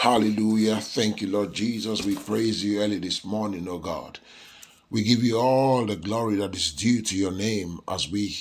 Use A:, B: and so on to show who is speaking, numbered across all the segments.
A: Hallelujah. Thank you, Lord Jesus. We praise you early this morning, oh God. We give you all the glory that is due to your name as we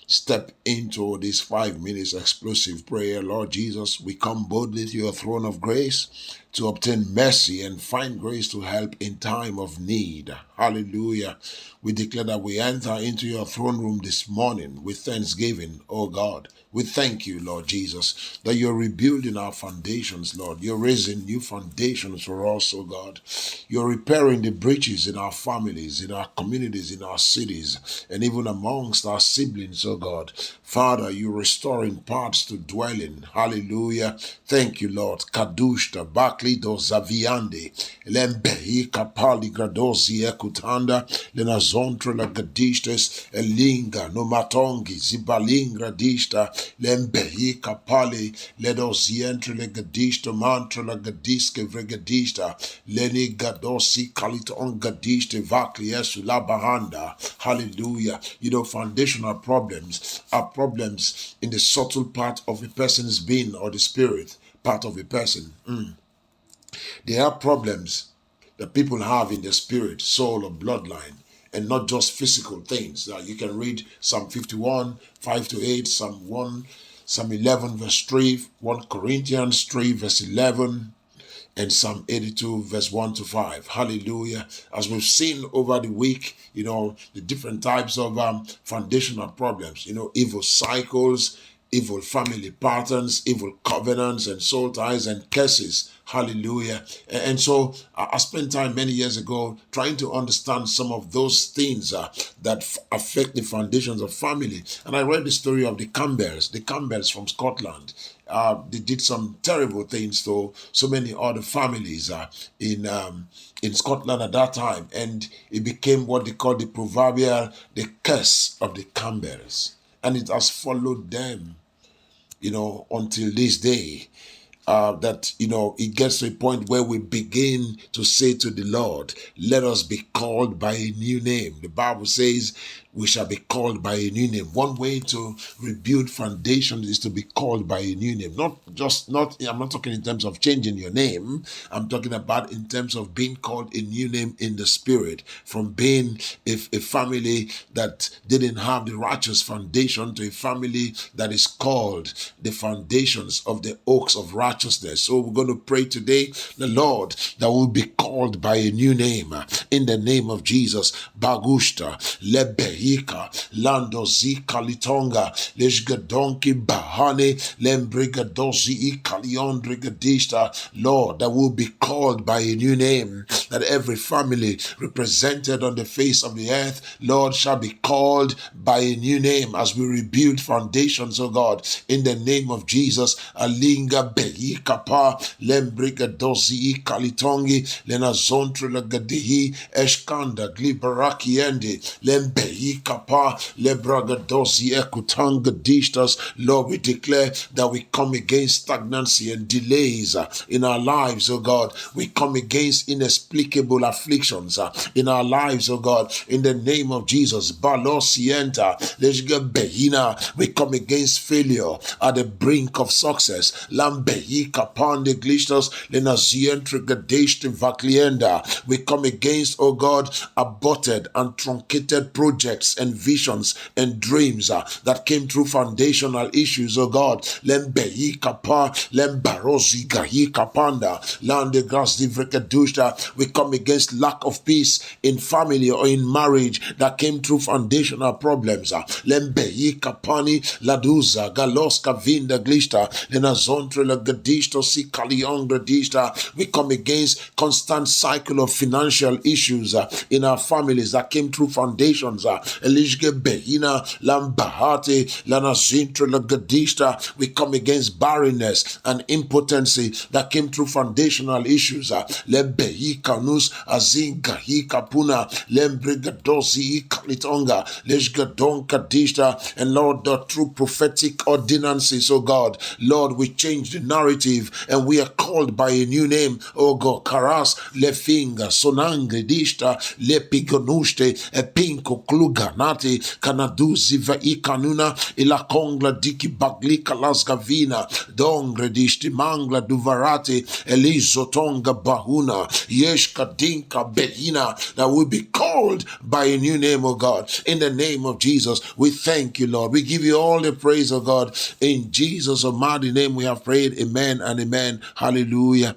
A: step into this 5 minutes explosive prayer. Lord Jesus, we come boldly to your throne of grace to obtain mercy and find grace to help in time of need. Hallelujah. We declare that we enter into your throne room this morning with thanksgiving, oh God. We thank you, Lord Jesus, that you're rebuilding our foundations, Lord. You're raising new foundations for us, oh God. You're repairing the breaches in our families, in our communities, in our cities, and even amongst our siblings, oh God. Father, you're restoring paths to dwell in. Hallelujah. Thank you, Lord. Kadushta, Bakli do Zaviande, Lembehi Kapali Gradosi Ekutanda, Lenazontra la Gadishtes, Elinga, Nomatongi, Zibalingra Dishta, Lembehi Kapali, Ledosientre le Gadishta, Mantra la Gadiske Vregadishta, Leni Gadosi Kaliton Gadishte, Vakli Esula Bahanda. Hallelujah. You know, foundational problems are problems in the subtle part of a person's being or the spirit part of a person. There are problems that people have in their spirit, soul, or bloodline, and not just physical things. You can read Psalm 51, 5 to 8, Psalm 1, Psalm 11, verse 3, 1 Corinthians 3, verse 11, and Psalm 82, verse 1 to 5. Hallelujah. As we've seen over the week, the different types of foundational problems, evil cycles, evil family patterns, evil covenants, and soul ties and curses. Hallelujah. And so I spent time many years ago trying to understand some of those things that affect the foundations of family. And I read the story of the Campbells from Scotland. They did some terrible things to so many other families in Scotland at that time, and it became what they call the curse of the Campbells, and it has followed them, until this day. That it gets to a point where we begin to say to the Lord, let us be called by a new name. The Bible says we shall be called by a new name. One way to rebuild foundations is to be called by a new name. I'm not talking in terms of changing your name. I'm talking about in terms of being called a new name in the spirit, from being a family that didn't have the righteous foundation to a family that is called the foundations of the oaks of righteousness. So we're going to pray today, the Lord, that will be called by a new name, in the name of Jesus. Bagushta, Lebehika, Lando Zika Litonga, Leshgadonki Bahane, Lembrigadozi Ikalion Brigadista. Lord, that will be called by a new name, that every family represented on the face of the earth, Lord, shall be called by a new name as we rebuild foundations, oh God, in the name of Jesus. Alinga Beikapa, Lembrigadozi Kalitongi, Lenazontre Lagadihi, Eshkanda, Glibaraki Endi, Lembeikapa, Lebragadozi Ekutanga Dishtas. Lord, we declare that we come against stagnancy and delays in our lives, oh God. We come against inexplicable afflictions in our lives, oh God, in the name of Jesus. Balosienta, Behina. We come against failure at the brink of success. Lambehi Kapande Glishtos, Lenazientre Gadeshte Vaklienda. We come against, oh God, aborted and truncated projects and visions and dreams that came through foundational issues, oh God. Lembehi Kapa, Lembarosi Gahi Kapanda, Lande Gras Divrekadusha. We come against lack of peace in family or in marriage that came through foundational problems. Lembehi Kapani, Laduza, Galoska Vinda Glista, Lenazontre Lagadishto Sikalion Gradista. We come against constant cycle of financial issues in our families that came through foundations. Elishge Behina, Lambahati, Lanazintre Lagadista. We come against barrenness and impotency that came through foundational issues. Lebehi Kanus, Azin Gahi Kapuna, Lembrigadosi Kalitonga, Leshgadon Kadishta. And Lord, the true prophetic ordinances, oh God, Lord, we change the narrative and we are called by a new name, oh God. Karas Lefinga Sonangre Dishta Lepigonushte Epinko Klug ganate kanadu ziva ikanuna ila kongla diki bagli kalasgavina dongre dishti mangla duvarate elizotonga bahuna yeshka dinka behina, that will be called by a new name, oh God. In the name of Jesus, we thank you, Lord. We give you all the praise, oh God. In Jesus' mighty name we have prayed. Amen and amen. Hallelujah.